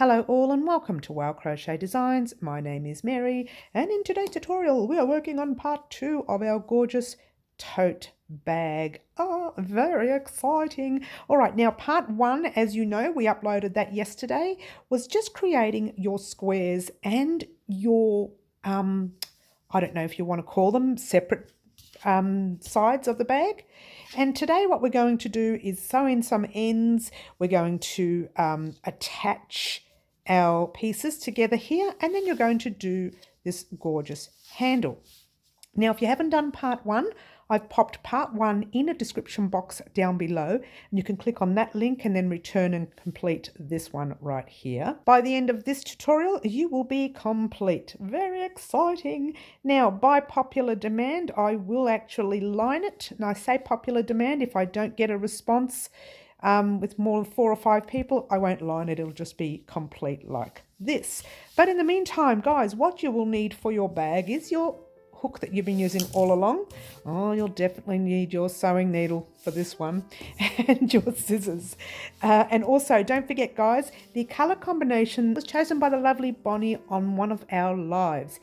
Hello all and welcome to Crochet Designs. My name is Mary and in today's tutorial we are working on part 2 of our gorgeous tote bag. Oh, very exciting. Alright, now part 1, as you know, we uploaded that yesterday, was just creating your squares and your, I don't know if you want to call them separate sides of the bag. And today what we're going to do is sew in some ends. We're going to attach our pieces together here, and then you're going to do this gorgeous handle. Now, if you haven't done part 1, I've popped part 1 in a description box down below, and you can click on that link and then return and complete this one right here. By the end of this tutorial, you will be complete. Very exciting. Now, by popular demand, I will actually line it. And I say popular demand, if I don't get a response with more than 4 or 5 people, I won't line it. It'll just be complete like this. But in the meantime, guys, what you will need for your bag is your hook that you've been using all along. Oh, you'll definitely need your sewing needle for this one and your scissors. And also, don't forget, guys, the colour combination was chosen by the lovely Bonnie on one of our live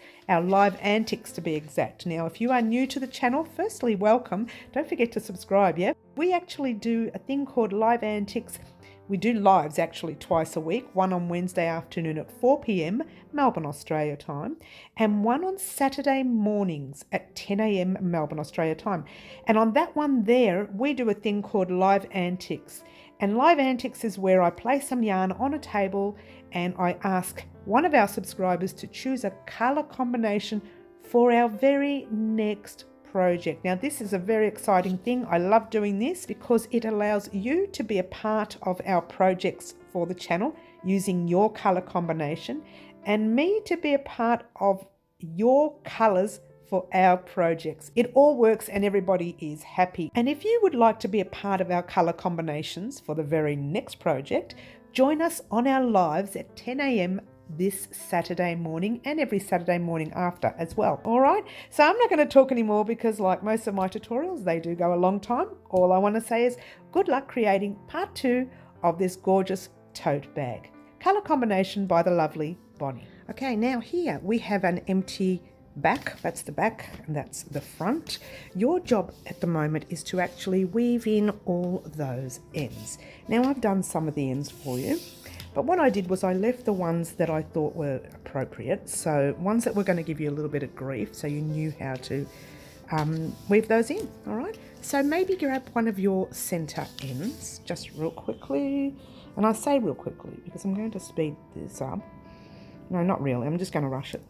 antics to be exact. Now, if you are new to the channel, firstly, welcome. Don't forget to subscribe, yeah? We actually do a thing called live antics. We do lives actually twice a week, one on Wednesday afternoon at 4 p.m. Melbourne, Australia time, and one on Saturday mornings at 10 a.m. Melbourne, Australia time. And on that one there, we do a thing called live antics. And live antics is where I place some yarn on a table and I ask one of our subscribers to choose a colour combination for our very next project. Now, this is a very exciting thing. I love doing this because it allows you to be a part of our projects for the channel using your color combination, and me to be a part of your colors for our projects. It all works and everybody is happy. And if you would like to be a part of our color combinations for the very next project, join us on our lives at 10 a.m. this Saturday morning and every Saturday morning after as well. All right, so I'm not going to talk anymore because, like most of my tutorials, they do go a long time. All I want to say is good luck creating part 2 of this gorgeous tote bag. Color combination by the lovely Bonnie. Okay, now here we have an empty back. That's the back and that's the front. Your job at the moment is to actually weave in all those ends. Now, I've done some of the ends for you, but what I did was I left the ones that I thought were appropriate, so ones that were going to give you a little bit of grief, so you knew how to weave those in. All right, so maybe grab one of your center ends just real quickly, and I say real quickly because I'm going to speed this up. No, not really, I'm just going to rush it.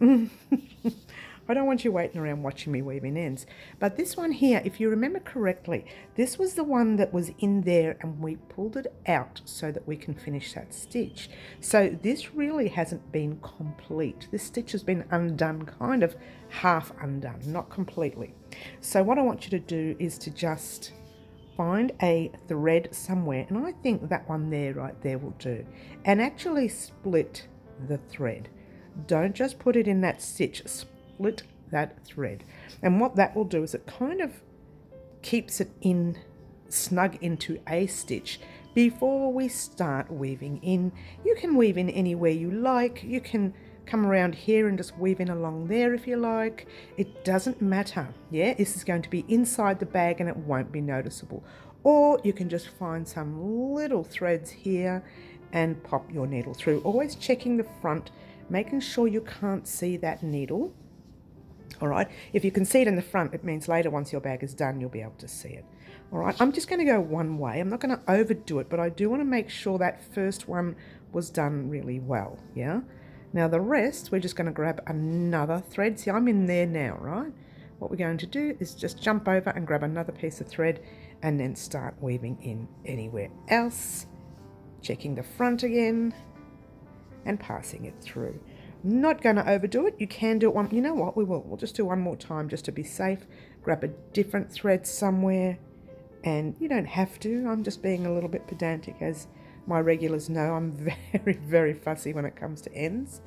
I don't want you waiting around watching me weaving ends. But this one here, if you remember correctly, this was the one that was in there and we pulled it out so that we can finish that stitch. So this really hasn't been complete. This stitch has been undone, kind of half undone, not completely. So what I want you to do is to just find a thread somewhere, and I think that one there, right there, will do. And actually split the thread. Don't just put it in that stitch. Split that thread, and what that will do is it kind of keeps it in snug into a stitch before we start weaving in. You can weave in anywhere you like. You can come around here and just weave in along there if you like. It doesn't matter. Yeah, this is going to be inside the bag and it won't be noticeable. Or you can just find some little threads here and pop your needle through, always checking the front, making sure you can't see that needle. All right, if you can see it in the front, it means later once your bag is done, you'll be able to see it. All right, I'm just going to go one way. I'm not going to overdo it, but I do want to make sure that first one was done really well, yeah? Now the rest, we're just going to grab another thread. See, I'm in there now, right? What we're going to do is just jump over and grab another piece of thread and then start weaving in anywhere else, checking the front again and passing it through. Not going to overdo it. You can do it one. You know what? We'll just do one more time just to be safe. Grab a different thread somewhere, and you don't have to. I'm just being a little bit pedantic, as my regulars know. I'm very, very fussy when it comes to ends.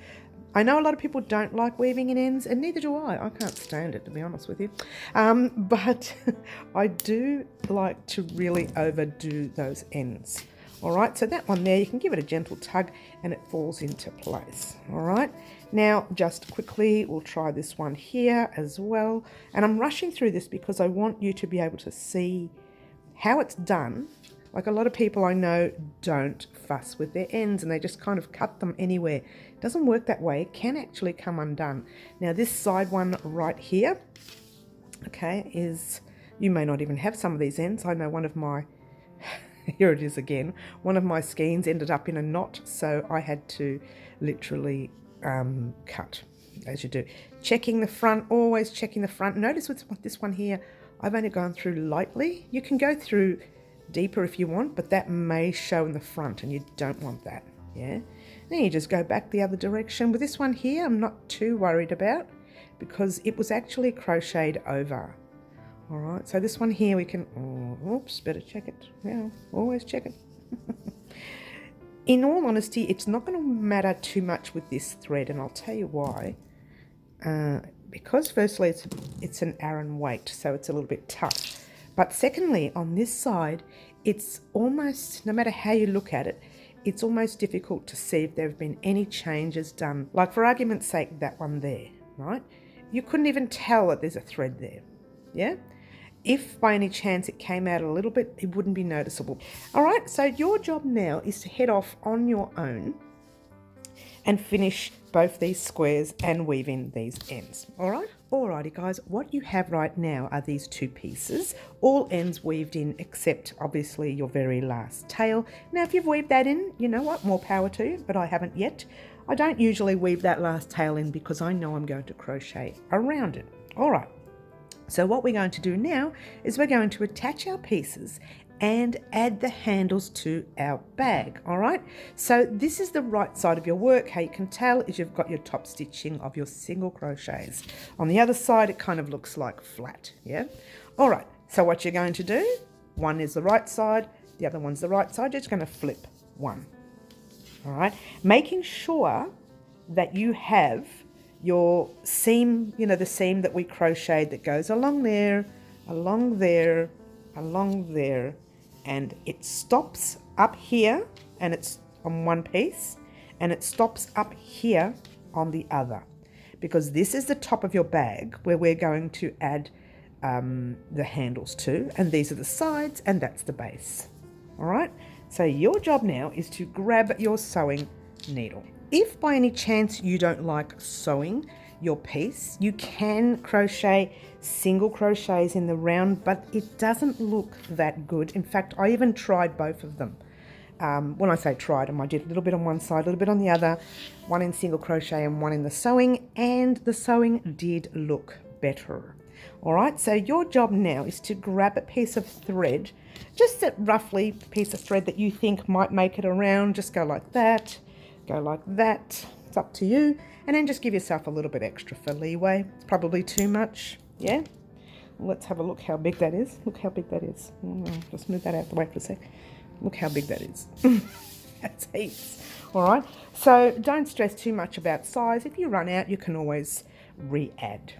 I know a lot of people don't like weaving in ends, and neither do I. I can't stand it, to be honest with you. But I do like to really overdo those ends. All right, so that one there, you can give it a gentle tug and it falls into place. All right, now just quickly, we'll try this one here as well. And I'm rushing through this because I want you to be able to see how it's done. Like a lot of people I know don't fuss with their ends and they just kind of cut them anywhere. It doesn't work that way. It can actually come undone. Now this side one right here, okay, is, you may not even have some of these ends. I know one of my, here it is again, one of my skeins ended up in a knot, so I had to literally cut, as you do. Checking the front, always checking the front. Notice with this one here, I've only gone through lightly. You can go through deeper if you want, but that may show in the front and you don't want that, yeah? Then you just go back the other direction. With this one here, I'm not too worried about because it was actually crocheted over. All right, so this one here we can, oops, better check it. Yeah, always check it. In all honesty, it's not going to matter too much with this thread, and I'll tell you why. Because firstly, it's an Aran weight, so it's a little bit tough. But secondly, on this side, it's almost, no matter how you look at it, it's almost difficult to see if there have been any changes done. Like for argument's sake, that one there, right? You couldn't even tell that there's a thread there, yeah? If by any chance it came out a little bit, it wouldn't be noticeable. All right, so your job now is to head off on your own and finish both these squares and weave in these ends, all right? Alrighty guys, what you have right now are these two pieces, all ends weaved in except obviously your very last tail. Now if you've weaved that in, you know what, more power to you, but I haven't yet. I don't usually weave that last tail in because I know I'm going to crochet around it. All right, so what we're going to do now is we're going to attach our pieces and add the handles to our bag, all right? So this is the right side of your work. How you can tell is you've got your top stitching of your single crochets. On the other side, it kind of looks like flat, yeah? All right, so what you're going to do, one is the right side, the other one's the right side, you're just gonna flip one, all right? Making sure that you have your seam, you know, the seam that we crocheted that goes along there, along there, along there, and it stops up here and it's on one piece and it stops up here on the other, because this is the top of your bag where we're going to add the handles to, and these are the sides and that's the base. All right, so your job now is to grab your sewing needle. If by any chance you don't like sewing your piece, you can crochet single crochets in the round, but it doesn't look that good. In fact, I even tried both of them. When I say tried them, I did a little bit on one side, a little bit on the other, one in single crochet and one in the sewing, and the sewing did look better. All right, so your job now is to grab a piece of thread, just a roughly piece of thread that you think might make it around. Just go like that, go like that. It's up to you. And then just give yourself a little bit extra for leeway. It's probably too much, yeah? Let's have a look how big that is. Look how big that is. Just move that out the way for a sec. Look how big that is. That's heaps. All right, so don't stress too much about size. If you run out, you can always re-add.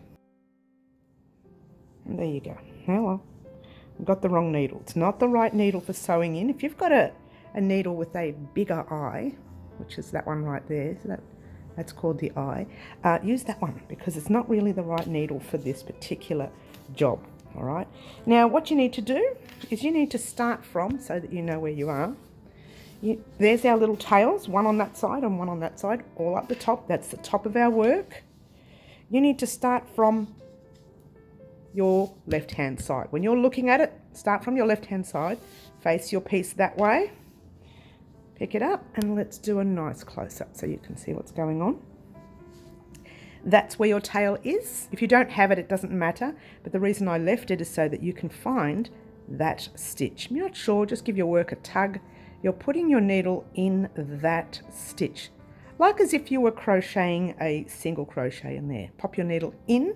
And there you go. Oh well, I've got the wrong needle. It's not the right needle for sewing in. If you've got a needle with a bigger eye, which is that one right there, so that's called the eye, use that one because it's not really the right needle for this particular job. All right, now what you need to do is you need to start from, so that you know where you are. There's our little tails, one on that side and one on that side, all up the top. That's the top of our work. You need to start from your left hand side. When you're looking at it, start from your left hand side, face your piece that way, pick it up, and let's do a nice close-up so you can see what's going on. That's where your tail is. If you don't have it, it doesn't matter, but the reason I left it is so that you can find that stitch. If you're not sure, just give your work a tug. You're putting your needle in that stitch, like as if you were crocheting a single crochet in there. Pop your needle in.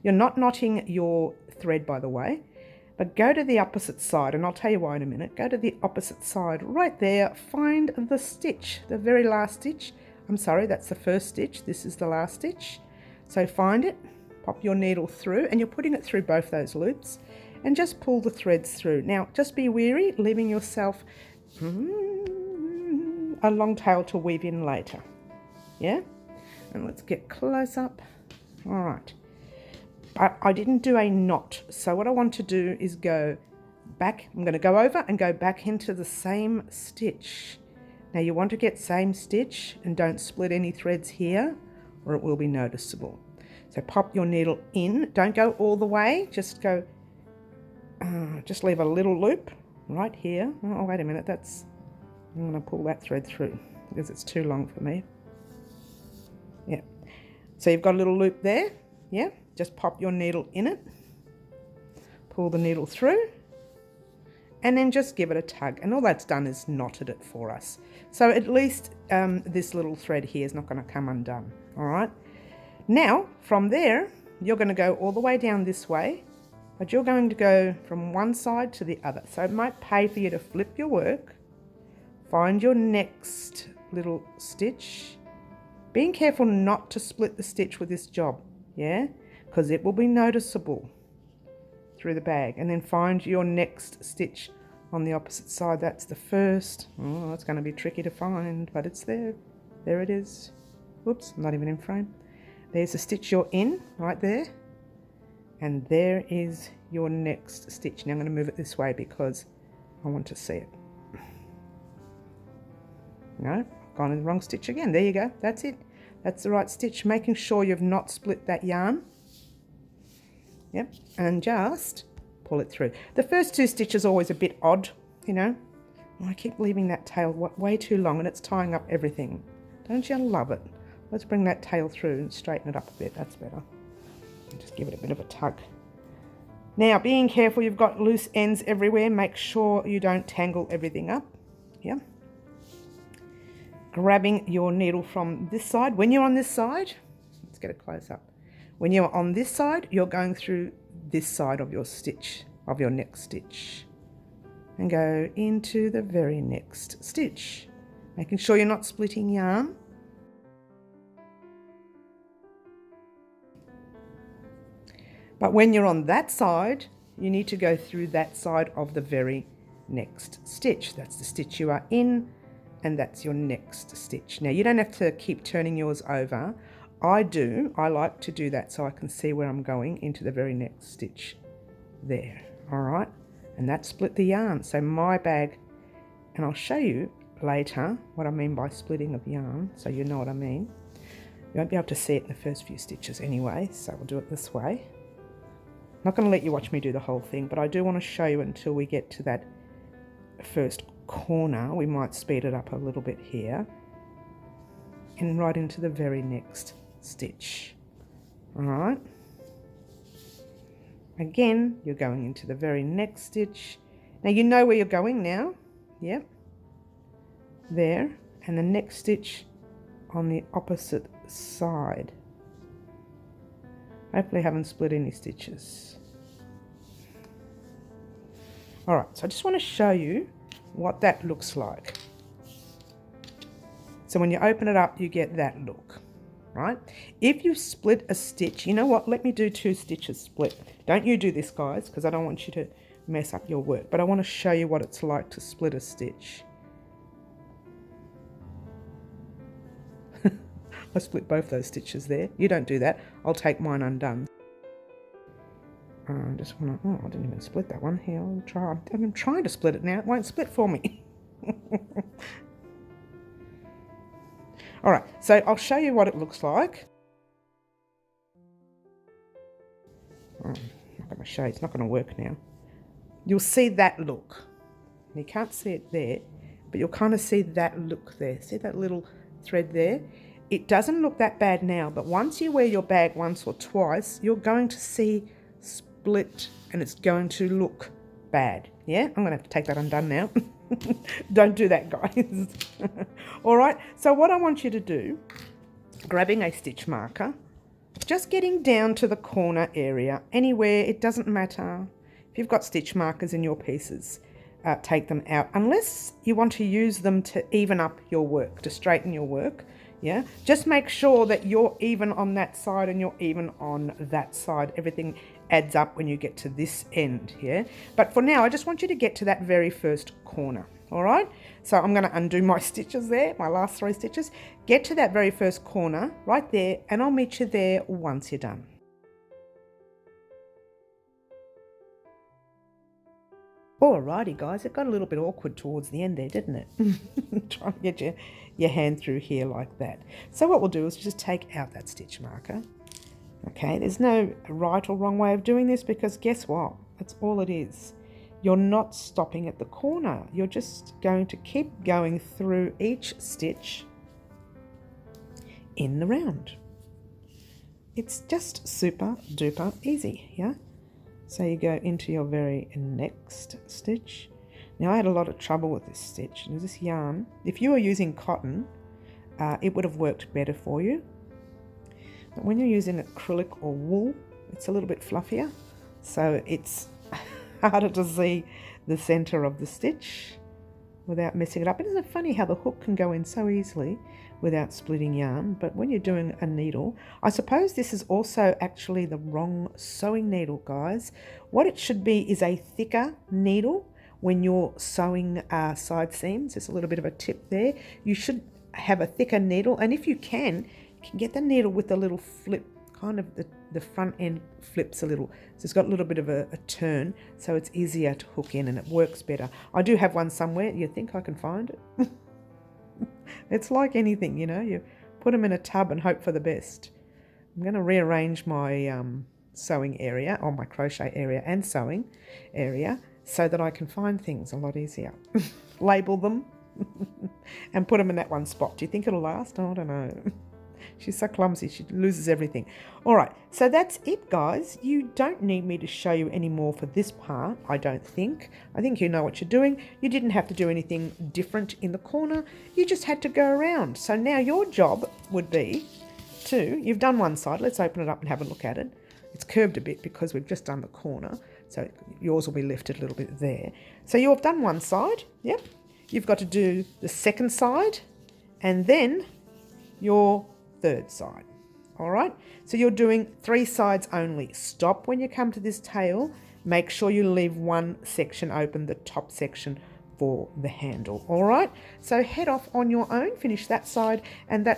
You're not knotting your thread, by the way, but go to the opposite side, and I'll tell you why in a minute. Go to the opposite side right there, find the stitch, the very last stitch. I'm sorry, that's the first stitch. This is the last stitch. So find it, pop your needle through, and you're putting it through both those loops, and just pull the threads through. Now, just be wary, leaving yourself a long tail to weave in later. Yeah? And let's get close up. All right. I didn't do a knot, so what I want to do is go back. I'm going to go over and go back into the same stitch. Now you want to get same stitch and don't split any threads here or it will be noticeable. So pop your needle in, don't go all the way, just go, just leave a little loop right here. Oh, wait a minute, I'm going to pull that thread through because it's too long for me. Yeah, so you've got a little loop there, yeah, just pop your needle in it, pull the needle through, and then just give it a tug, and all that's done is knotted it for us. So at least this little thread here is not going to come undone. All right, now from there you're going to go all the way down this way, but you're going to go from one side to the other. So it might pay for you to flip your work, find your next little stitch, being careful not to split the stitch with this job, yeah, because it will be noticeable through the bag. And then find your next stitch on the opposite side. That's the first. Oh, it's going to be tricky to find, but it's there. There it is. Whoops, not even in frame. There's the stitch you're in right there, and there is your next stitch. Now I'm going to move it this way because I want to see it. No, I've gone in the wrong stitch again. There you go, that's it. That's the right stitch, making sure you've not split that yarn. Yep, and just pull it through. The first two stitches are always a bit odd, you know. I keep leaving that tail way too long and it's tying up everything. Don't you love it? Let's bring that tail through and straighten it up a bit. That's better. And just give it a bit of a tug. Now, being careful, you've got loose ends everywhere. Make sure you don't tangle everything up. Yeah. Grabbing your needle from this side. When you're on this side, let's get a close up. When you're on this side, you're going through this side of your stitch, of your next stitch, and go into the very next stitch, making sure you're not splitting yarn. But when you're on that side, you need to go through that side of the very next stitch. That's the stitch you are in, and that's your next stitch. Now you don't have to keep turning yours over. I like to do that so I can see where I'm going into the very next stitch there. All right, and that split the yarn. So my bag, and I'll show you later what I mean by splitting of yarn, so you know what I mean. You won't be able to see it in the first few stitches anyway, so we'll do it this way. I'm not going to let you watch me do the whole thing, but I do want to show you until we get to that first corner. We might speed it up a little bit here, and right into the very next stitch. All right, again you're going into the very next stitch. Now you know where you're going now. Yep, there, and the next stitch on the opposite side. Hopefully I haven't split any stitches. All right, so I just want to show you what that looks like. So when you open it up, you get that look, right? If you split a stitch, you know what? Let me do 2 stitches split. Don't you do this, guys, because I don't want you to mess up your work. But I want to show you what it's like to split a stitch. I split both those stitches there. You don't do that. I'll take mine undone. I just want to, I didn't even split that one. Here, I'll try. I'm trying to split it now. It won't split for me. All right, so I'll show you what it looks like. I'm not going to show you, it's not going to work now. You'll see that look. You can't see it there, but you'll kind of see that look there. See that little thread there? It doesn't look that bad now, but once you wear your bag once or twice, you're going to see split and it's going to look bad. Yeah, I'm going to have to take that undone now. Don't do that, guys. All right, so what I want you to do, grabbing a stitch marker, just getting down to the corner area, anywhere, it doesn't matter. If you've got stitch markers in your pieces, take them out, unless you want to use them to even up your work, to straighten your work. Yeah, just make sure that you're even on that side and you're even on that side. Everything adds up when you get to this end here. But for now, I just want you to get to that very first corner. All right, so I'm going to undo my stitches there, my last 3 stitches. Get to that very first corner right there, and I'll meet you there once you're done. Alrighty guys, it got a little bit awkward towards the end there, didn't it? Trying to get your hand through here like that. So what we'll do is just take out that stitch marker. Okay, there's no right or wrong way of doing this, because guess what? That's all it is. You're not stopping at the corner. You're just going to keep going through each stitch in the round. It's just super duper easy, yeah? So you go into your very next stitch. Now I had a lot of trouble with this stitch. There's this yarn. If you were using cotton, it would have worked better for you. But when you're using acrylic or wool, it's a little bit fluffier. So it's harder to see the center of the stitch without messing it up. Isn't it funny how the hook can go in so easily without splitting yarn? But when you're doing a needle, I suppose this is also actually the wrong sewing needle, guys. What it should be is a thicker needle when you're sewing side seams. There's a little bit of a tip there. You should have a thicker needle, and if you can get the needle with a little flip, kind of the front end flips a little, so it's got a little bit of a turn, so it's easier to hook in and it works better. I do have one somewhere. You think I can find it? It's like anything, you know, you put them in a tub and hope for the best. I'm going to rearrange my sewing area, or my crochet area and sewing area, so that I can find things a lot easier. Label them and put them in that one spot. Do you think it'll last? Oh, I don't know. She's so clumsy, she loses everything. All right, so that's it, guys. You don't need me to show you any more for this part, I don't think. I think you know what you're doing. You didn't have to do anything different in the corner. You just had to go around. So now your job would be you've done one side. Let's open it up and have a look at it. It's curved a bit because we've just done the corner, so yours will be lifted a little bit there. So you've done one side, yep. You've got to do the second side and then your third side. All right, so you're doing 3 sides only. Stop when you come to this tail. Make sure you leave one section open, the top section, for the handle. All right, so head off on your own, finish that side, and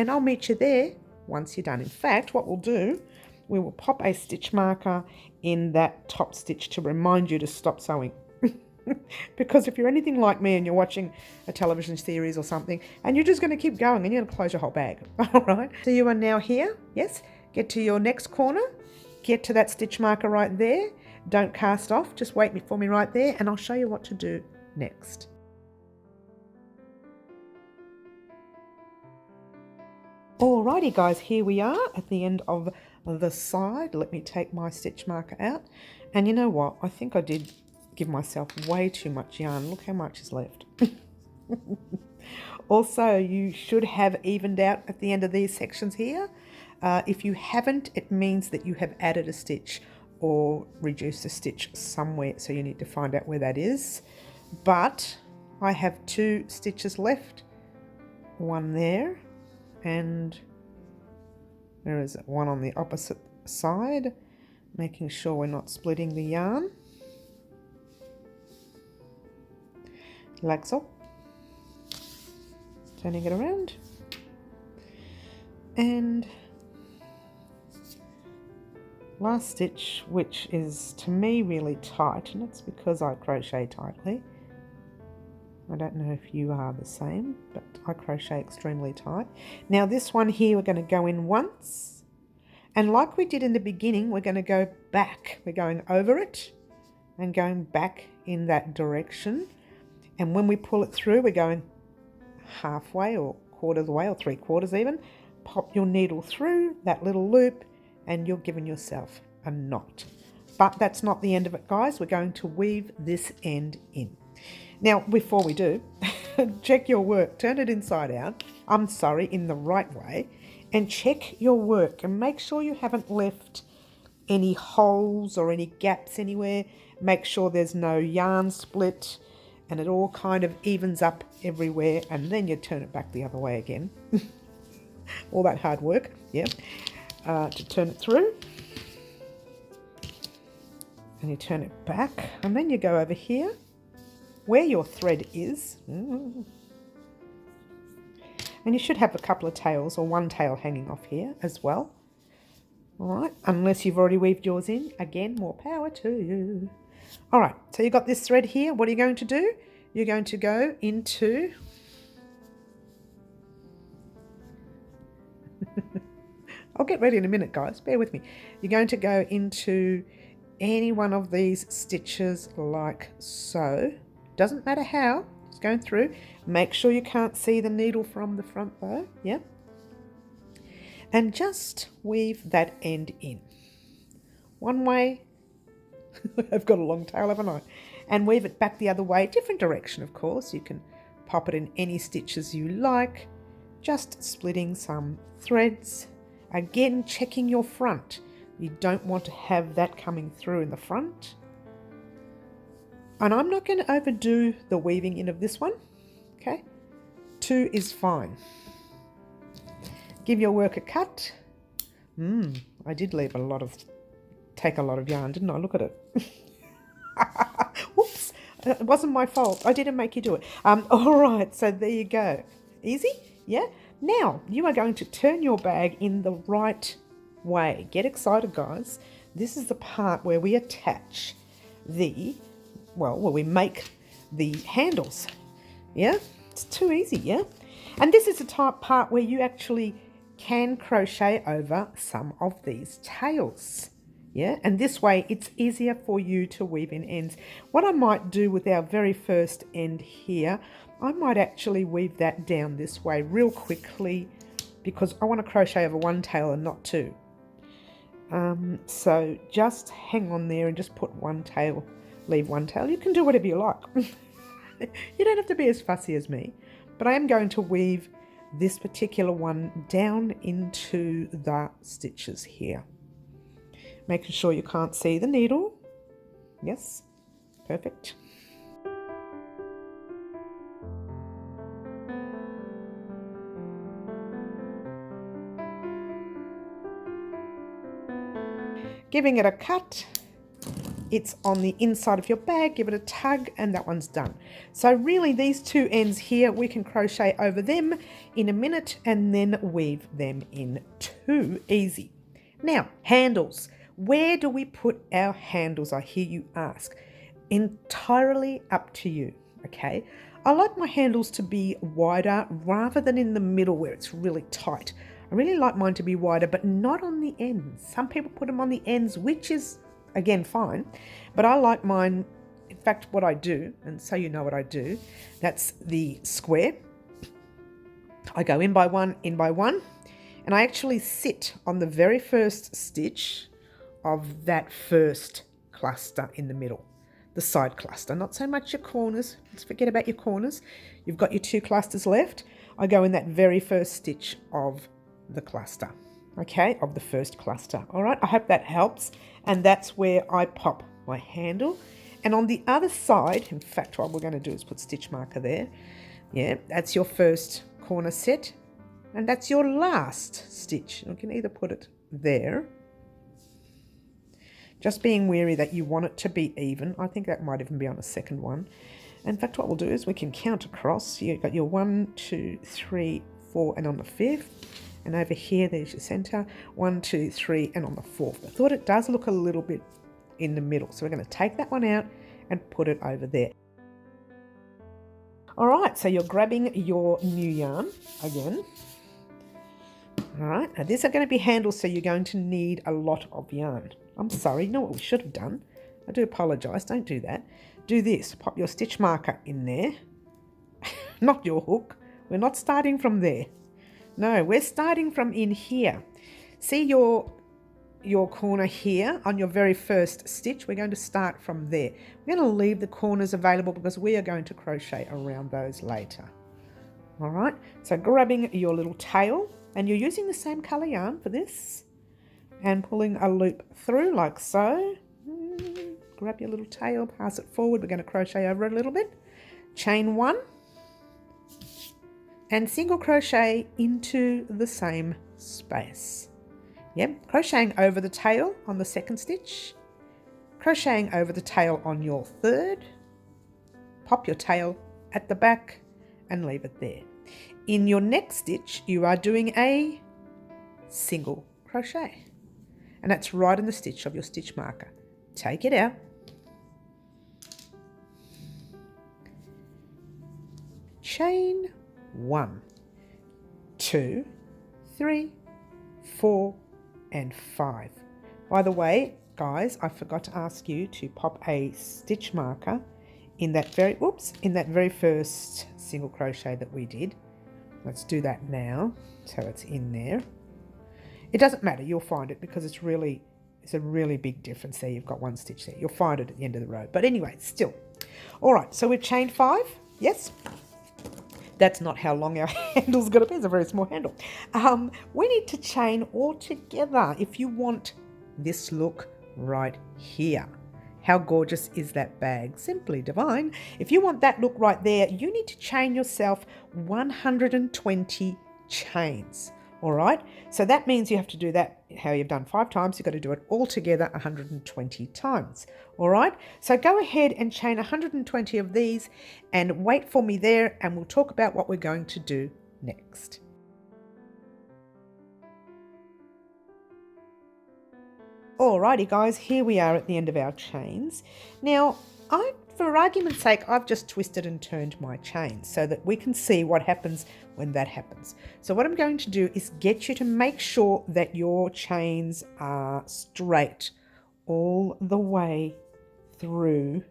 I'll meet you there once you're done. In fact, what we'll do, we will pop a stitch marker in that top stitch to remind you to stop sewing. Because if you're anything like me and you're watching a television series or something and you're just going to keep going and you're going to close your whole bag. All right, so you are now here. Yes, get to your next corner, get to that stitch marker right there. Don't cast off, just wait for me right there and I'll show you what to do next. Alrighty guys, here we are at the end of the side. Let me take my stitch marker out, and you know what, I think I did give myself way too much yarn. Look how much is left. Also, you should have evened out at the end of these sections here. If you haven't, it means that you have added a stitch or reduced a stitch somewhere, so you need to find out where that is. But I have 2 stitches left, one there, and there is one on the opposite side, making sure we're not splitting the yarn. Like so. Turning it around. And last stitch, which is to me really tight, and it's because I crochet tightly. I don't know if you are the same, but I crochet extremely tight. Now this one here, we're going to go in once, and like we did in the beginning, we're going to go back. We're going over it and going back in that direction. And when we pull it through, we're going halfway or quarter of the way or 3/4 even. Pop your needle through that little loop and you're giving yourself a knot. But that's not the end of it, guys. We're going to weave this end in. Now, before we do, check your work. Turn it inside out. I'm sorry, in the right way. And check your work and make sure you haven't left any holes or any gaps anywhere. Make sure there's no yarn split, and it all kind of evens up everywhere, and then you turn it back the other way again. All that hard work, yeah, to turn it through. And you turn it back, and then you go over here, where your thread is. And you should have a couple of tails or one tail hanging off here as well. All right, unless you've already weaved yours in. Again, more power to you. All right, so you've got this thread here. What are you going to do? You're going to go into... I'll get ready in a minute, guys. Bear with me. You're going to go into any one of these stitches like so. Doesn't matter how. Just going through. Make sure you can't see the needle from the front though. Yeah. And just weave that end in. One way. I've got a long tail, haven't I? And weave it back the other way. Different direction, of course. You can pop it in any stitches you like. Just splitting some threads. Again, checking your front. You don't want to have that coming through in the front. And I'm not going to overdo the weaving in of this one. Okay, 2 is fine. Give your work a cut. I did take a lot of yarn, didn't I? Look at it. Whoops, it wasn't my fault. I didn't make you do it. All right, so there you go. Easy, yeah? Now, you are going to turn your bag in the right way. Get excited, guys. This is the part where we attach where we make the handles. Yeah, it's too easy, yeah? And this is the part where you actually can crochet over some of these tails. Yeah, and this way it's easier for you to weave in ends. What I might do with our very first end here, I might actually weave that down this way real quickly because I want to crochet over one tail and not 2. So just hang on there and just put one tail, leave one tail. You can do whatever you like. You don't have to be as fussy as me, but I am going to weave this particular one down into the stitches here. Making sure you can't see the needle. Yes, perfect. Giving it a cut. It's on the inside of your bag. Give it a tug and that one's done. So really these 2 ends here, we can crochet over them in a minute and then weave them in 2. Easy. Now, handles. Where do we put our handles, I hear you ask? Entirely up to you, okay? I like my handles to be wider rather than in the middle where it's really tight. I really like mine to be wider, but not on the ends. Some people put them on the ends, which is, again, fine. But I like mine, in fact, what I do, and so you know what I do, that's the square. I go in by one, and I actually sit on the very first stitch of that first cluster in the middle. The side cluster, not so much your corners. Let's forget about your corners. You've got your 2 clusters left. I go in that very first stitch of the cluster, okay, of the first cluster. All right, I hope that helps. And that's where I pop my handle. And on the other side, in fact, what we're going to do is put stitch marker there. Yeah, that's your first corner set. And that's your last stitch. You can either put it there. Just being wary that you want it to be even. I think that might even be on the second one. In fact, what we'll do is we can count across. You've got your 1, 2, 3, 4, and on the 5th. And over here, there's your center. 1, 2, 3, and on the 4th. I thought it does look a little bit in the middle. So we're going to take that one out and put it over there. All right, so you're grabbing your new yarn again. All right, now these are going to be handles, so you're going to need a lot of yarn. I'm sorry, you know what we should have done? I do apologise, don't do that. Do this, pop your stitch marker in there. Not your hook. We're not starting from there. No, we're starting from in here. See your corner here on your very first stitch? We're going to start from there. We're going to leave the corners available because we are going to crochet around those later. All right, so grabbing your little tail, and you're using the same colour yarn for this, and pulling a loop through like so. Grab your little tail, pass it forward. We're going to crochet over it a little bit. Chain 1 and single crochet into the same space. Yep, crocheting over the tail on the second stitch, crocheting over the tail on your third, pop your tail at the back and leave it there. In your next stitch, you are doing a single crochet, and that's right in the stitch of your stitch marker. Take it out, chain 1, 2, 3, 4 and 5. By the way, guys, I forgot to ask you to pop a stitch marker in that very first single crochet that we did. Let's do that now, so it's in there. It doesn't matter, you'll find it, because it's a really big difference there. You've got one stitch there. You'll find it at the end of the row. But anyway, still. All right, so we've chained 5. Yes. That's not how long our handle's going to be. It's a very small handle. We need to chain all together if you want this look right here. How gorgeous is that bag? Simply divine. If you want that look right there, you need to chain yourself 120 chains. All right, so that means you have to do that how you've done 5 times. You've got to do it all together 120 times. All right, so go ahead and chain 120 of these and wait for me there, and we'll talk about what we're going to do next. Alrighty guys, here we are at the end of our chains. Now, for argument's sake, I've just twisted and turned my chains so that we can see what happens when that happens. So what I'm going to do is get you to make sure that your chains are straight all the way through.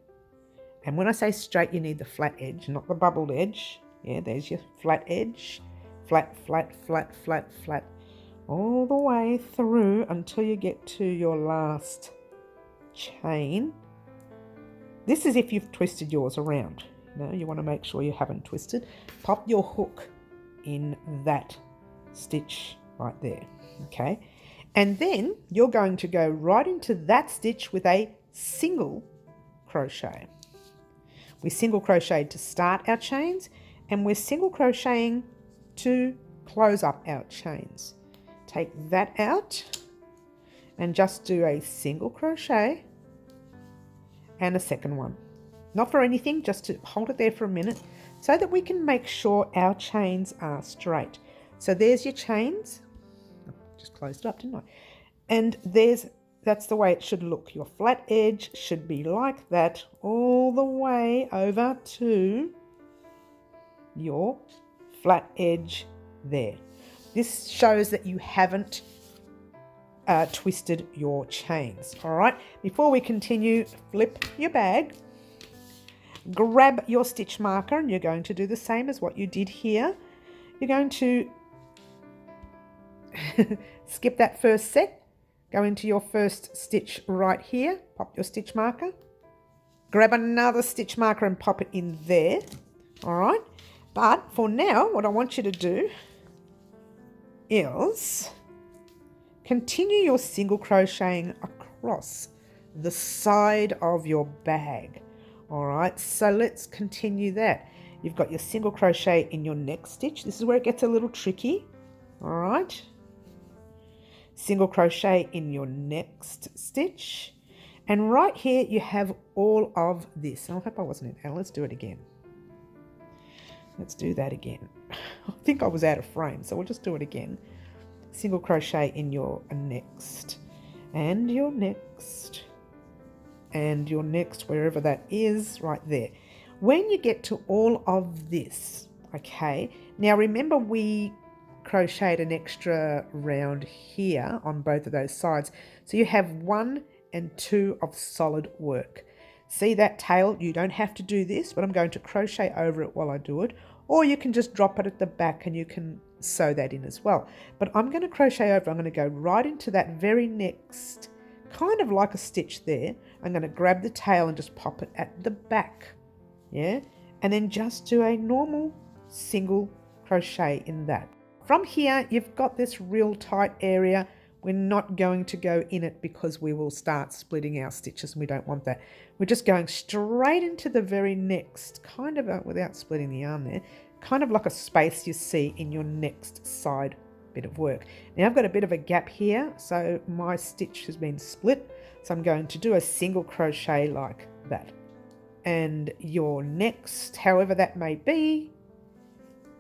And when I say straight, you need the flat edge, not the bubbled edge. Yeah, there's your flat edge. Flat, flat, flat, flat, flat. All the way through until you get to your last chain. This is if you've twisted yours around. You want to make sure you haven't twisted. Pop your hook in that stitch right there, okay? And then you're going to go right into that stitch with a single crochet. We single crocheted to start our chains, and we're single crocheting to close up our chains. Take that out and just do a single crochet and a second one. Not for anything, just to hold it there for a minute so that we can make sure our chains are straight. So there's your chains. Just closed it up, didn't I? And that's the way it should look. Your flat edge should be like that all the way over to your flat edge there. This shows that you haven't twisted your chains. All right, before we continue, flip your bag, grab your stitch marker, and you're going to do the same as what you did here. You're going to skip that first set, go into your first stitch right here, pop your stitch marker, grab another stitch marker and pop it in there. All right, but for now, what I want you to do is continue your single crocheting across the side of your bag. All right, so let's continue that. You've got your single crochet in your next stitch. This is where it gets a little tricky. All right, single crochet in your next stitch, and right here you have all of this. I hope I wasn't in. Let's do it again. Let's do that again. I think I was out of frame, so we'll just do it again. Single crochet in your next, and your next, and your next, wherever that is, right there. When you get to all of this, okay, now remember we crocheted an extra round here on both of those sides, so you have 1 and 2 of solid work. See that tail? You don't have to do this, but I'm going to crochet over it while I do it, or you can just drop it at the back and you can sew that in as well. But I'm going to crochet over. I'm going to go right into that very next, kind of like a stitch there. I'm going to grab the tail and just pop it at the back, yeah, and then just do a normal single crochet in that. From here, you've got this real tight area. We're not going to go in it because we will start splitting our stitches, and we don't want that. We're just going straight into the very next, kind of without splitting the yarn there, kind of like a space you see in your next side bit of work. Now I've got a bit of a gap here, so my stitch has been split, so I'm going to do a single crochet like that, and your next, however that may be,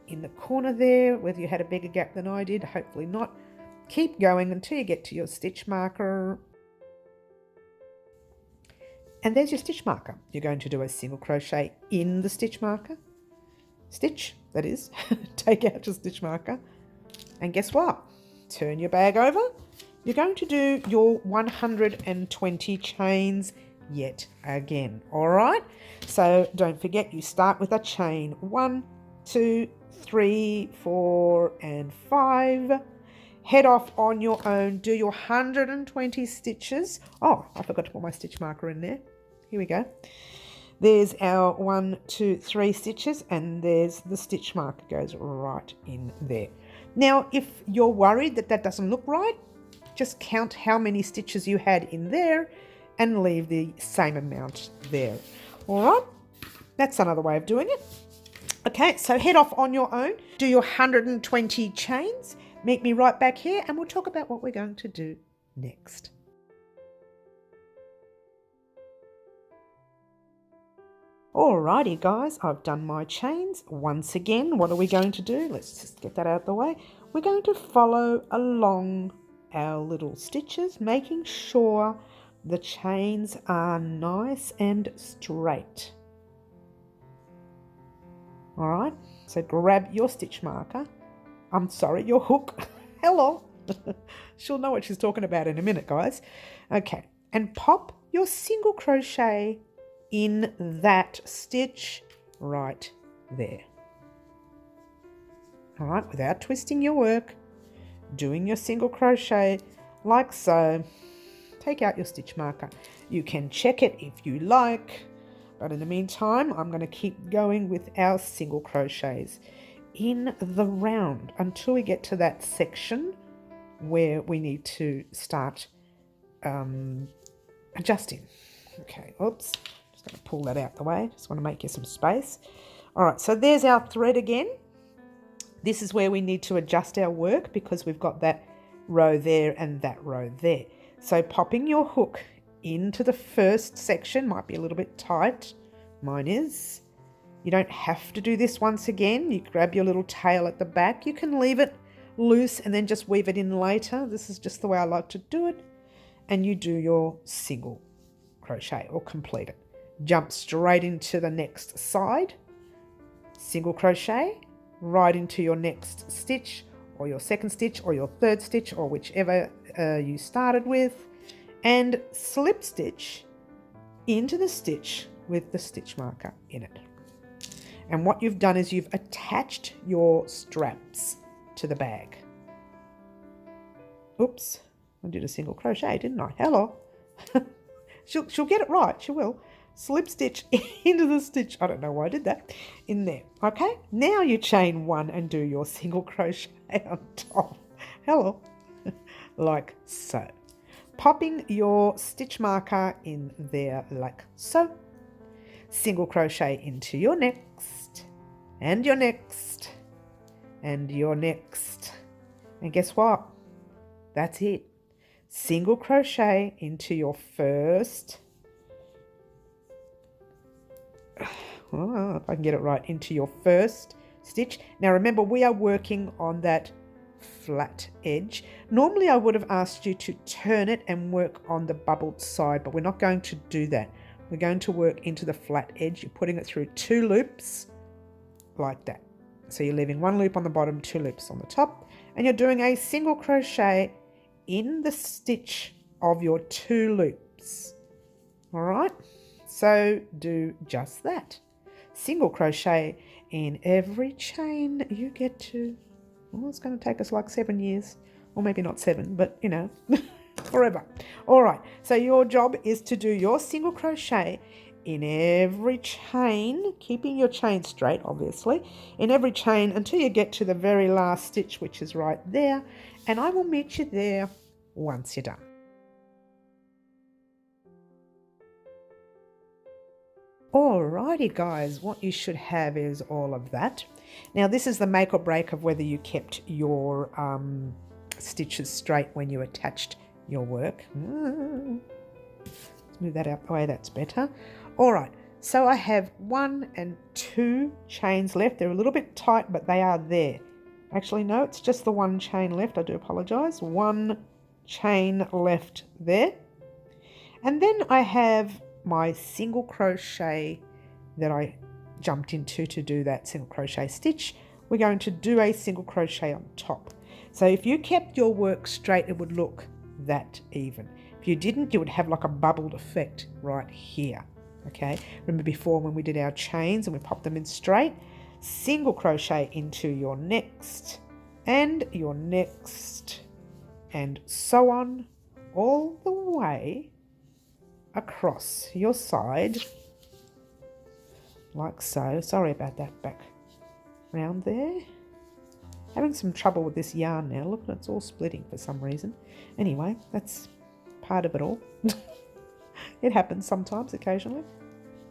in the corner there, whether you had a bigger gap than I did, hopefully not. Keep going until you get to your stitch marker. And there's your stitch marker. You're going to do a single crochet in the stitch marker. Stitch, that is. Take out your stitch marker. And guess what? Turn your bag over. You're going to do your 120 chains yet again. All right? So don't forget, you start with a chain. 1, 2, 3, 4, and 5. Head off on your own. Do your 120 stitches. Oh, I forgot to put my stitch marker in there. Here we go. There's our 1, 2, 3 stitches, and there's the stitch marker goes right in there. Now, if you're worried that that doesn't look right, just count how many stitches you had in there and leave the same amount there. All right, that's another way of doing it. Okay, so head off on your own. Do your 120 chains. Meet me right back here and we'll talk about what we're going to do next. Alrighty guys, I've done my chains. Once again, what are we going to do? Let's just get that out of the way. We're going to follow along our little stitches, making sure the chains are nice and straight. Alright, so grab your stitch marker. I'm sorry, your hook. Hello. She'll know what she's talking about in a minute, guys. Okay, and pop your single crochet in that stitch right there. All right, without twisting your work, doing your single crochet like so. Take out your stitch marker. You can check it if you like, but in the meantime, I'm going to keep going with our single crochets in the round until we get to that section where we need to start adjusting. Okay, oops, just going to pull that out the way. Just want to make you some space. All right, so there's our thread again. This is where we need to adjust our work because we've got that row there and that row there. So popping your hook into the first section might be a little bit tight. Mine is. You don't have to do this once again. You grab your little tail at the back. You can leave it loose and then just weave it in later. This is just the way I like to do it. And you do your single crochet or complete it. Jump straight into the next side. Single crochet right into your next stitch or your second stitch or your third stitch or whichever you started with, and slip stitch into the stitch with the stitch marker in it. And what you've done is you've attached your straps to the bag. Oops, I did a single crochet, didn't I? Hello. She'll get it right, she will. Slip stitch into the stitch. I don't know why I did that. In there. Okay, now you chain one and do your single crochet on top. Hello. Like so. Popping your stitch marker in there like so. Single crochet into your next, and your next, and your next. And guess what? That's it. Single crochet into your first, if I can get it right, into your first stitch. Now remember, we are working on that flat edge. Normally I would have asked you to turn it and work on the bubbled side, but we're not going to do that. We're going to work into the flat edge. You're putting it through 2 loops like that. So you're leaving 1 loop on the bottom, 2 loops on the top, and you're doing a single crochet in the stitch of your 2 loops. All right, so do just that. Single crochet in every chain you get to. Well, it's going to take us like 7 years, or maybe not 7, but you know, forever. All right, so your job is to do your single crochet in every chain, keeping your chain straight, obviously, in every chain until you get to the very last stitch, which is right there, and I will meet you there once you're done. Alrighty guys, what you should have is all of that. Now this is the make or break of whether you kept your stitches straight when you attached your work. Let's move that out the way, that's better. Alright, So I have 1 and 2 chains left. They're a little bit tight, but they are there. Actually, no, it's just the 1 chain left. I do apologise. 1 chain left there. And then I have my single crochet that I jumped into to do that single crochet stitch. We're going to do a single crochet on top. So if you kept your work straight, it would look that even. If you didn't, you would have like a bubbled effect right here. Okay, remember before when we did our chains and we popped them in straight, single crochet into your next and your next, and so on, all the way across your side, like so. Sorry about that back round there. Having some trouble with this yarn now. Look, it's all splitting for some reason. Anyway, that's part of it all. It happens sometimes, occasionally.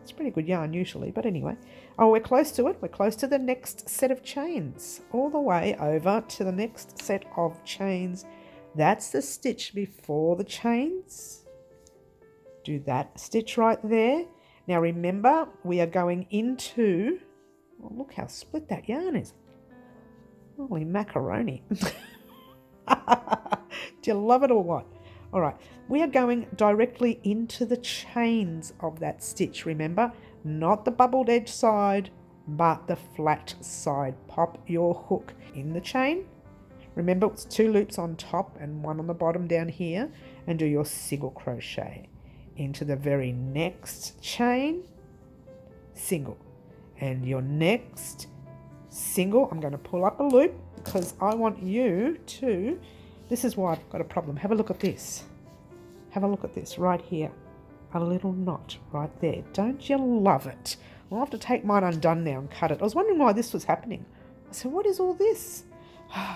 It's pretty good yarn usually, but anyway. Oh, we're close to it. We're close to the next set of chains. All the way over to the next set of chains. That's the stitch before the chains. Do that stitch right there. Now remember, we are going into... Oh, look how split that yarn is. Holy macaroni. Do you love it or what? All right, we are going directly into the chains of that stitch, remember? Not the bubbled edge side, but the flat side. Pop your hook in the chain. Remember, it's 2 loops on top and 1 on the bottom down here, and do your single crochet into the very next chain, single, and your next single. I'm going to pull up a loop because I want you to... This is why I've got a problem. Have a look at this. Have a look at this right here. A little knot right there. Don't you love it? I'll have to take mine undone now and cut it. I was wondering why this was happening. I said, what is all this?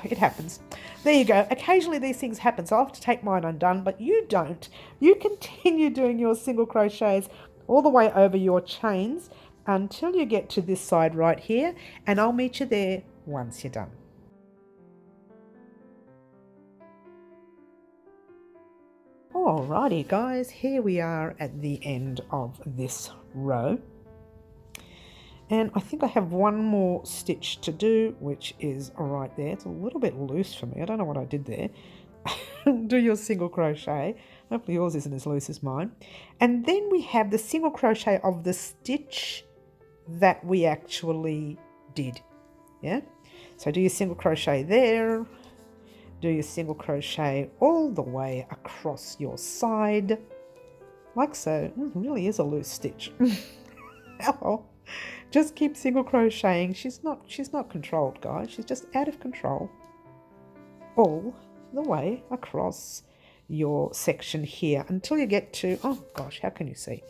It happens. There you go. Occasionally these things happen, so I'll have to take mine undone, but you don't. You continue doing your single crochets all the way over your chains until you get to this side right here, and I'll meet you there once you're done. Alrighty guys, here we are at the end of this row. And I think I have one more stitch to do, which is right there. It's a little bit loose for me. I don't know what I did there. Do your single crochet. Hopefully yours isn't as loose as mine. And then we have the single crochet of the stitch that we actually did. Yeah? So do your single crochet there. Do your single crochet all the way across your side. Like so. It really is a loose stitch. Oh. Just keep single crocheting. She's not controlled, guys. She's just out of control. All the way across your section here until you get to, oh gosh, how can you see?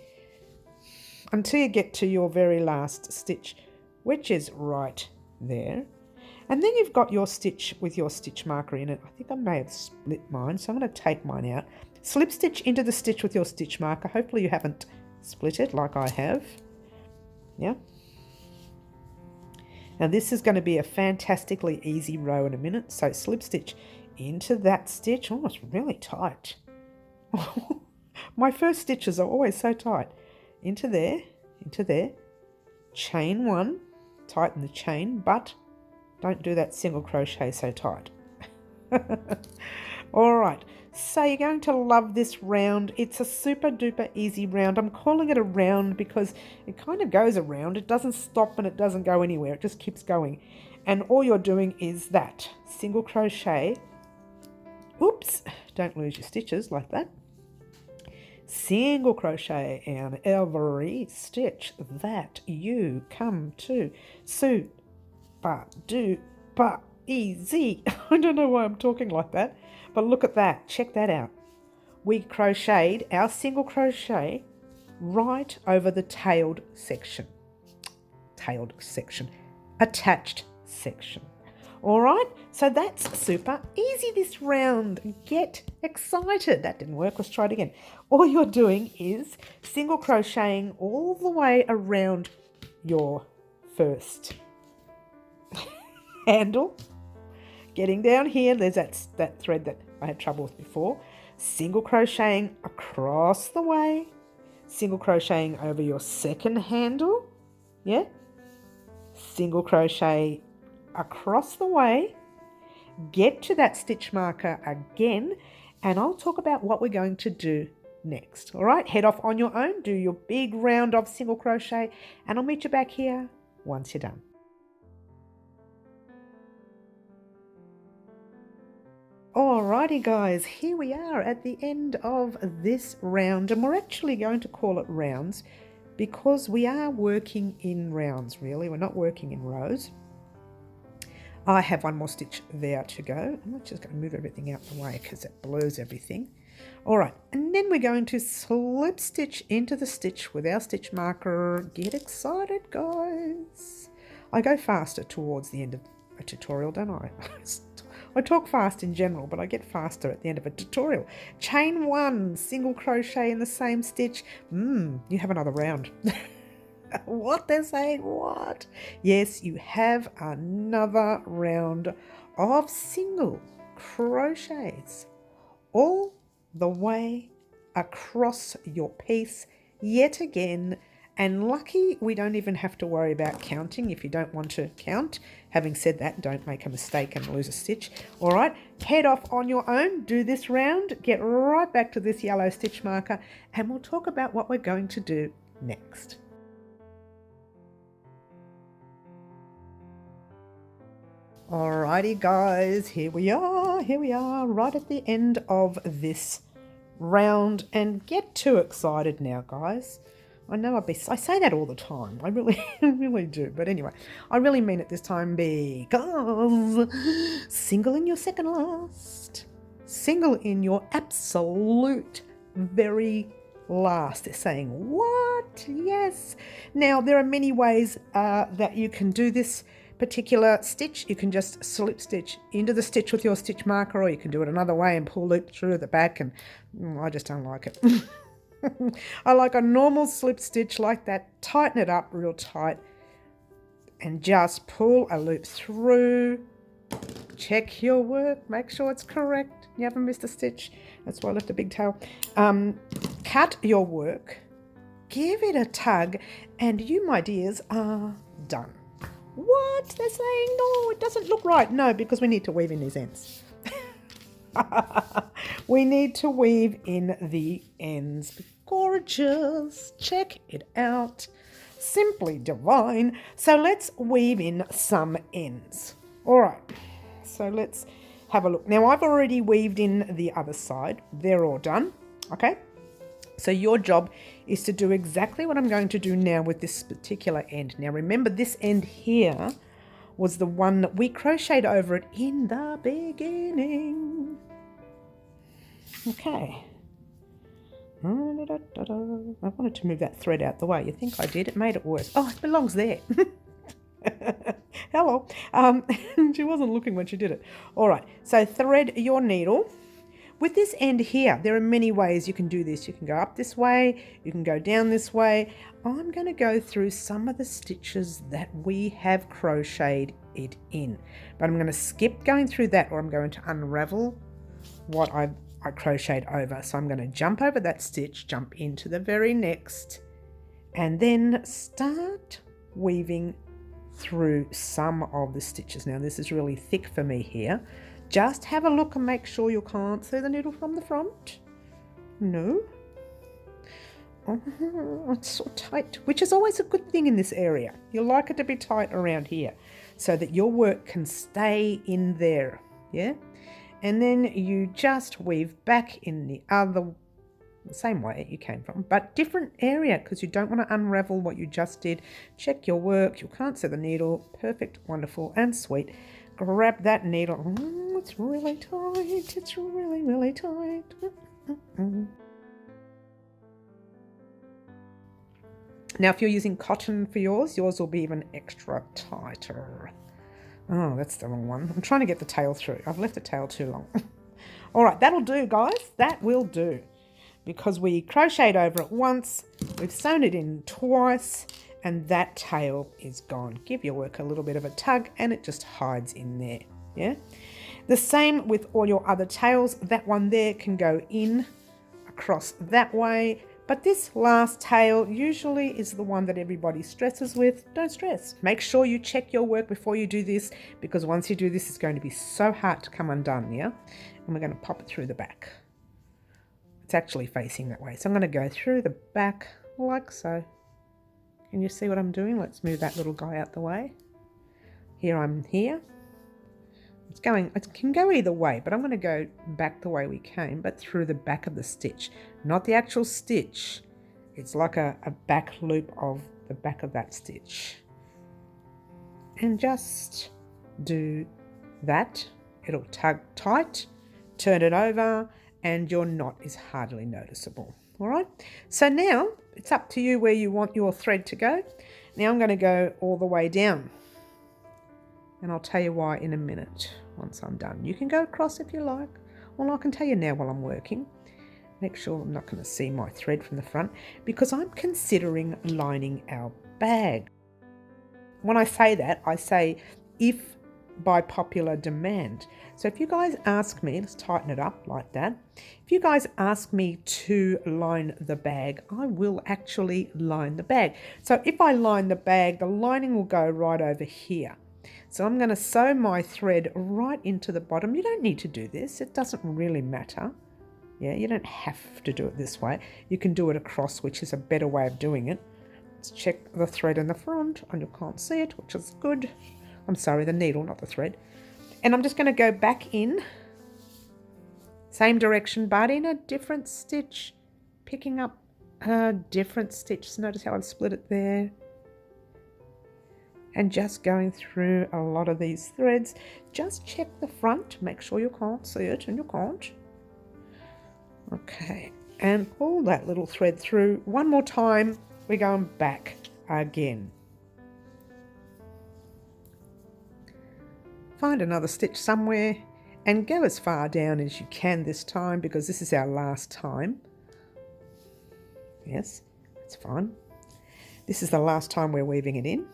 Until you get to your very last stitch, which is right there. And then you've got your stitch with your stitch marker in it. I think I may have split mine, so I'm going to take mine out. Slip stitch into the stitch with your stitch marker. Hopefully you haven't split it like I have. Yeah. Now this is going to be a fantastically easy row in a minute. So slip stitch into that stitch. Oh, it's really tight. My first stitches are always so tight. Into there, chain 1, tighten the chain, but don't do that single crochet so tight. All right, so you're going to love this round. It's a super duper easy round. I'm calling it a round because it kind of goes around. It doesn't stop and it doesn't go anywhere. It just keeps going. And all you're doing is that single crochet. Oops, don't lose your stitches like that. Single crochet in every stitch that you come to. Super duper easy. I don't know why I'm talking like that, but look at that. Check that out. We crocheted our single crochet right over the tailed section. Attached section. All right, so that's super easy this round. Get excited. That didn't work. Let's try it again. All you're doing is single crocheting all the way around your first handle. Getting down here, there's that thread that I had trouble with before. Single crocheting across the way. single crocheting over your second handle, yeah, single crochet across the way, get to that stitch marker again, and I'll talk about what we're going to do next. All right, head off on your own, do your big round of single crochet, and I'll meet you back here once you're done. Alrighty guys, here we are at the end of this round, and we're actually going to call it rounds because we are working in rounds really, we're not working in rows. I have one more stitch there to go. I'm just going to move everything out the way because it blurs everything. Alright, and then we're going to slip stitch into the stitch with our stitch marker. Get excited guys. I go faster towards the end of a tutorial, don't I? I talk fast in general, but I get faster at the end of a tutorial. Chain one, single crochet in the same stitch. You have another round. What? They're saying what? Yes, you have another round of single crochets all the way across your piece yet again. And lucky we don't even have to worry about counting if you don't want to count. Having said that, don't make a mistake and lose a stitch. All right, head off on your own, do this round, get right back to this yellow stitch marker, and we'll talk about what we're going to do next. Alrighty guys, here we are right at the end of this round, and get too excited now guys. I know I say that all the time, I really really do, but anyway, I really mean it this time because single in your second last, single in your absolute very last. They're saying what? Yes. Now there are many ways that you can do this particular stitch. You can just slip stitch into the stitch with your stitch marker, or you can do it another way and pull loop through the back, and I just don't like it. I like a normal slip stitch like that. Tighten it up real tight and just pull a loop through. Check your work, make sure it's correct. You haven't missed a stitch. That's why I left a big tail. Cut your work, give it a tug, and you, my dears, are done. What? They're saying, no, it doesn't look right. No, because we need to weave in these ends. We need to weave in the ends. Gorgeous. Check it out. Simply divine. So let's weave in some ends. All right. So let's have a look. Now, I've already weaved in the other side. They're all done. Okay. So your job is to do exactly what I'm going to do now with this particular end. Now remember, this end here was the one that we crocheted over it in the beginning. Okay. I wanted to move that thread out the way. You think I did? It made it worse. Oh, it belongs there. Hello. She wasn't looking when she did it. All right. So thread your needle. With this end here, there are many ways you can do this. You can go up this way, you can go down this way. I'm going to go through some of the stitches that we have crocheted it in. But I'm going to skip going through that, or I'm going to unravel what I crocheted over. So I'm going to jump over that stitch, jump into the very next, and then start weaving through some of the stitches. Now this is really thick for me here. Just have a look and make sure you can't see the needle from the front. No. Oh, it's so tight, which is always a good thing in this area. You like it to be tight around here so that your work can stay in there. Yeah. And then you just weave back in the same way you came from, but different area, because you don't want to unravel what you just did. Check your work. You can't see the needle. Perfect, wonderful, and sweet. Grab that needle. Oh, it's really tight. It's really, really tight. Now, if you're using cotton for yours will be even extra tighter. Oh, that's the wrong one. I'm trying to get the tail through. I've left the tail too long. All right, that'll do, guys. That will do. Because we crocheted over it once, we've sewn it in twice, and that tail is gone. Give your work a little bit of a tug and it just hides in there. Yeah. The same with all your other tails. That one there can go in across that way, But this last tail usually is the one that everybody stresses with. Don't stress. Make sure you check your work before you do this, because once you do this, it's going to be so hard to come undone, yeah? And we're going to pop it through the back. It's actually facing that way. So I'm going to go through the back like so. Can you see what I'm doing? Let's move that little guy out the way. I'm here. It can go either way, but I'm going to go back the way we came, but through the back of the stitch, not the actual stitch. It's like a back loop of the back of that stitch. And just do that. It'll tug tight, turn it over, and your knot is hardly noticeable. All right, so now it's up to you where you want your thread to go. Now I'm going to go all the way down, and I'll tell you why in a minute once I'm done. You can go across if you like. Well, I can tell you now while I'm working. Make sure I'm not going to see my thread from the front, because I'm considering lining our bag. When I say that, I say if by popular demand. So if you guys ask me, let's tighten it up like that. If you guys ask me to line the bag, I will actually line the bag. So if I line the bag, the lining will go right over here. So I'm going to sew my thread right into the bottom. You don't need to do this. It doesn't really matter. Yeah, you don't have to do it this way. You can do it across, which is a better way of doing it. Let's check the thread in the front, and you can't see it, which is good. I'm sorry, the needle, not the thread. And I'm just going to go back in, same direction, but in a different stitch, picking up a different stitch. So notice how I've split it there. And just going through a lot of these threads. Just check the front, make sure you can't see it, and you can't. Okay, and pull that little thread through. One more time, we're going back again. Find another stitch somewhere and go as far down as you can this time, because this is our last time. Yes, it's fine. This is the last time we're weaving it in.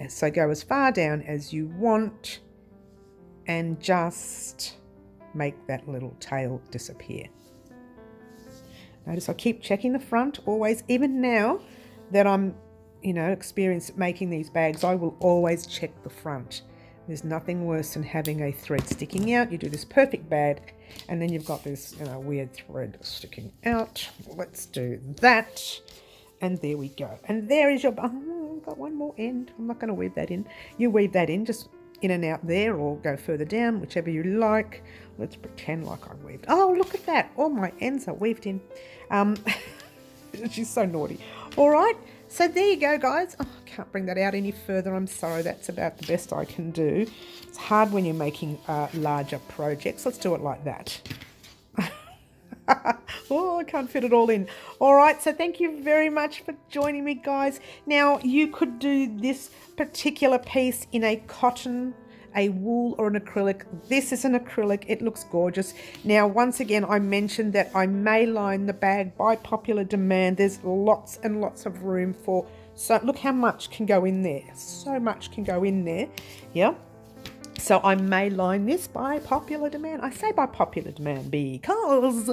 So go as far down as you want and just make that little tail disappear. Notice I keep checking the front always. Even now that I'm, experienced at making these bags, I will always check the front. There's nothing worse than having a thread sticking out. You do this perfect bag and then you've got this weird thread sticking out. Let's do that. And there we go. And there is your, I've got one more end. I'm not going to weave that in. You weave that in, just in and out there, or go further down, whichever you like. Let's pretend like I weaved. Oh, look at that. All my ends are weaved in. She's so naughty. All right. So there you go, guys. Oh, I can't bring that out any further. I'm sorry. That's about the best I can do. It's hard when you're making larger projects. Let's do it like that. Oh, I can't fit it all in. All right, so thank you very much for joining me, guys. Now, you could do this particular piece in a cotton, a wool, or an acrylic. This is an acrylic. It looks gorgeous. Now, once again, I mentioned that I may line the bag by popular demand. There's lots and lots of room for, so look how much can go in there. So much can go in there. Yeah. So I may line this by popular demand. I say by popular demand because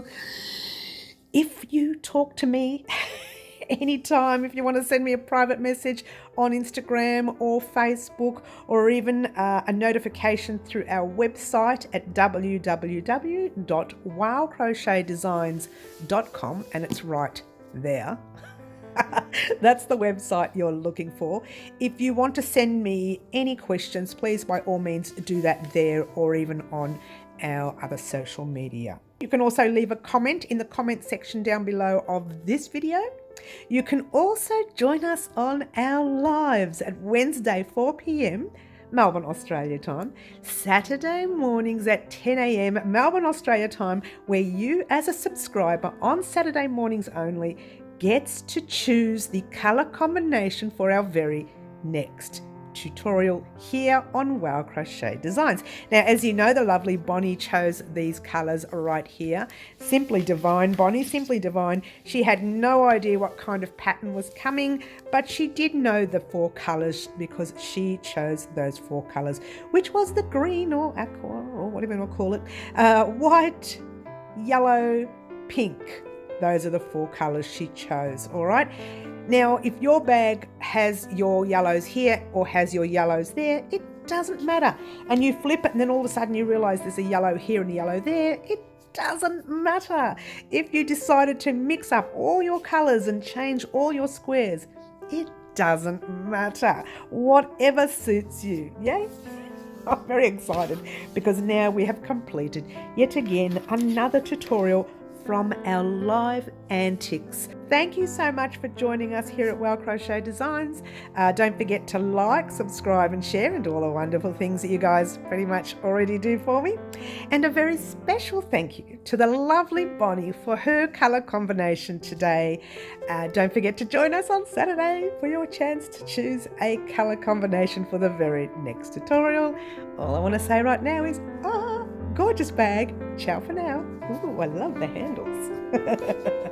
if you talk to me anytime, if you want to send me a private message on Instagram or Facebook, or even a notification through our website at www.wowcrochetdesigns.com, and it's right there. That's the website you're looking for. If you want to send me any questions, please by all means do that there, or even on our other social media. You can also leave a comment in the comment section down below of this video. You can also join us on our lives at Wednesday 4 p.m. Melbourne, Australia time, Saturday mornings at 10 a.m. Melbourne, Australia time, where you as a subscriber on Saturday mornings only gets to choose the colour combination for our very next tutorial here on Wow Crochet Designs. Now, as you know, the lovely Bonnie chose these colours right here. Simply divine, Bonnie, simply divine. She had no idea what kind of pattern was coming, but she did know the 4 colours because she chose those 4 colours, which was the green or aqua or whatever you want to call it, white, yellow, pink. those are the 4 colours she chose, all right? Now, if your bag has your yellows here or has your yellows there, it doesn't matter. And you flip it and then all of a sudden you realise there's a yellow here and a yellow there, it doesn't matter. If you decided to mix up all your colours and change all your squares, it doesn't matter. Whatever suits you, yay? I'm very excited because now we have completed yet again another tutorial from our live antics. Thank you so much for joining us here at Well Crochet Designs. Don't forget to like, subscribe and share and all the wonderful things that you guys pretty much already do for me. And a very special thank you to the lovely Bonnie for her colour combination today. Don't forget to join us on Saturday for your chance to choose a colour combination for the very next tutorial. All I want to say right now is, gorgeous bag. Ciao for now. Ooh, I love the handles.